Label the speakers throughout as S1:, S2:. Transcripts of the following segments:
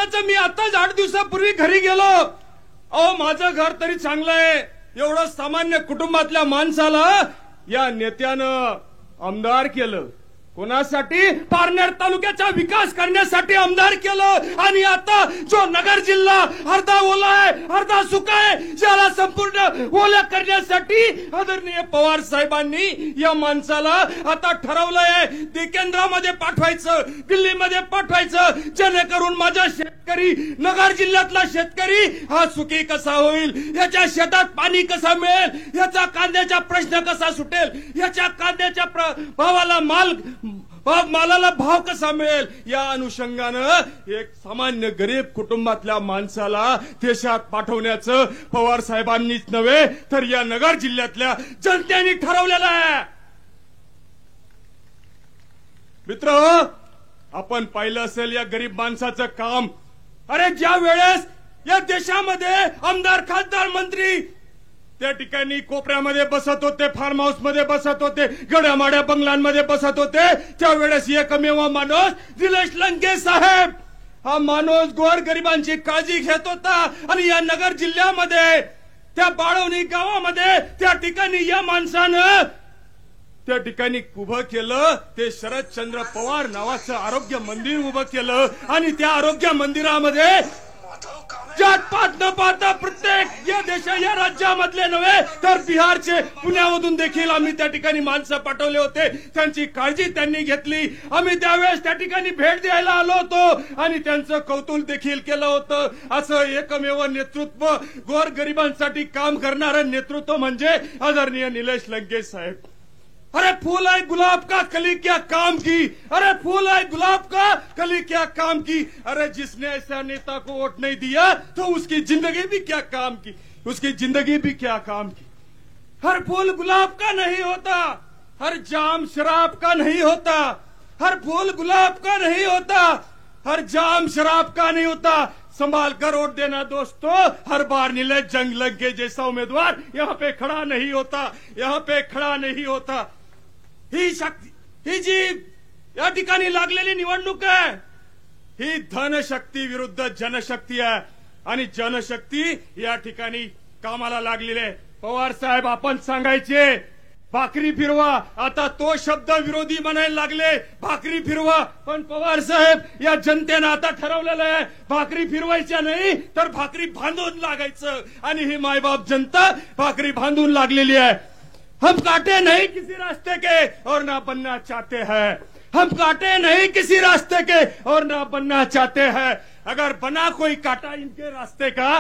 S1: कुणाचं मी आताच 8 दिवसापूर्वी घरी गेलो. अहो माझं घर तरी चांगलं आहे, एवढं सामान्य कुटुंबातल्या माणसाला या नेत्यानं आमदार केलं. कोणासाठी? पारनेर तालुक्याचा विकास करण्यासाठी आमदार केलं. आणि आता जो नगर जिल्हा अर्धा ओला आहे अर्धा सुका आहे, ज्याला संपूर्ण ओला करण्यासाठी आदरणीय पवार साहेबांनी या माणसाला आता ठरवलंय ते केंद्रामध्ये पाठवायचं, दिल्लीमध्ये पाठवायचं, जेणेकरून माझा शेतकरी, नगर जिल्ह्यातला शेतकरी हा सुखी कसा होईल, याच्या शेतात पाणी कसं मिळेल, याचा कांद्याचा प्रश्न कसा सुटेल, याच्या कांद्याच्या भावाला मालाला भाव कसा मिळेल, या अनुषंगानं एक सामान्य गरीब कुटुंबातल्या माणसाला देशात पाठवण्याचं पवार साहेबांनीच नव्हे तर या नगर जिल्ह्यातल्या जनतेने ठरवलेलं आहे. मित्र, आपण पाहिलं असेल या गरीब माणसाचं काम. अरे ज्या वेळेस या देशामध्ये आमदार, खासदार, मंत्री त्या ठिकाणी कोपऱ्यामध्ये बसत होते, फार्म हाऊस मध्ये बसत होते, गड्यामाड्या बंगल्यांमध्ये बसत होते, त्यावेळेस एकमेव माणूस निलेश लंके साहेब, हा माणूस गोरगरिबांची काळजी घेत होता. आणि या नगर जिल्ह्यामध्ये त्या बाळवणी गावामध्ये त्या ठिकाणी या माणसानं त्या ठिकाणी उभं केलं ते शरदचंद्र पवार नावाचं आरोग्य मंदिर उभं केलं. आणि त्या आरोग्य मंदिरामध्ये जात पात न पाहता प्रत्येक या या राज्यामधले नव्हे तर बिहारचे, पुण्यामधून देखील आम्ही त्या ठिकाणी माणसं पाठवले होते. त्यांची काळजी त्यांनी घेतली. आम्ही त्यावेळेस त्या ठिकाणी भेट द्यायला आलो होतो आणि त्यांचं कौतुक देखील केलं होतं. असं एकमेव नेतृत्व, गोरगरिबांसाठी काम करणारं नेतृत्व म्हणजे आदरणीय निलेश लंके साहेब. अरे फूल है गुलाब का कली क्या काम की, अरे फूल है गुलाब का कली क्या काम की. अरे जिसने ऐसा नेता को वोट नहीं दिया तो उसकी जिंदगी भी क्या काम की, उसकी जिंदगी भी क्या काम की. हर फूल गुलाब का नहीं होता, हर जाम शराब का नहीं होता, हर फूल गुलाब का नहीं होता, हर जाम शराब का नहीं होता. संभाल कर वोट देना दोस्तों, हर बार नीलेश जंग लंके जैसा उम्मीदवार यहाँ पे खड़ा नहीं होता, यहाँ पे खड़ा नहीं होता. ही शक्ती, ही जी या ठिकाणी लागलेली निवडणूक आहे, ही धनशक्ती विरुद्ध जनशक्ती आहे. आणि जनशक्ती या ठिकाणी कामाला लागलेली आहे. पवार साहेब आपण सांगायचे भाकरी फिरवा, आता तो शब्द विरोधी म्हणायला लागले, भाकरी फिरवा. पण पवार साहेब या जनतेनं आता ठरवलेलं आहे भाकरी फिरवायच्या नाही तर भाकरी बांधून लागायचं. आणि ही मायबाप जनता भाकरी बांधून लागलेली आहे. हम काटे नहीं किसी रास्ते के और ना बनना चाहते हैं, हम काटे नहीं किसी रास्ते के और ना बनना चाहते हैं. अगर बना कोई काटा इनके रास्ते का,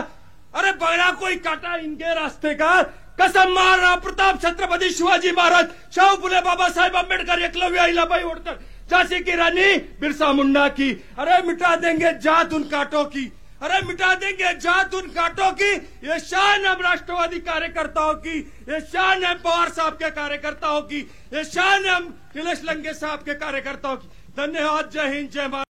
S1: अरे बना कोई काटा इनके रास्ते का, कसम महाराणा प्रताप, छत्रपति शिवाजी महाराज, शाहू फुले, बाबा साहेब अम्बेडकर, एकलव्य, अहिल्याबाई होळकर, झांसी की रानी, बिरसा मुंडा की. अरे मिटा देंगे जात उन कांटों की, अरे मिटा देंगे जात उन कांटों की. ये शान है राष्ट्रवादी कार्यकर्ताओं की, ये शान है पवार साहब के कार्यकर्ताओं की, ये शान है निलेश लंके साहब के कार्यकर्ताओं की. धन्यवाद. जय हिंद, जय भारत.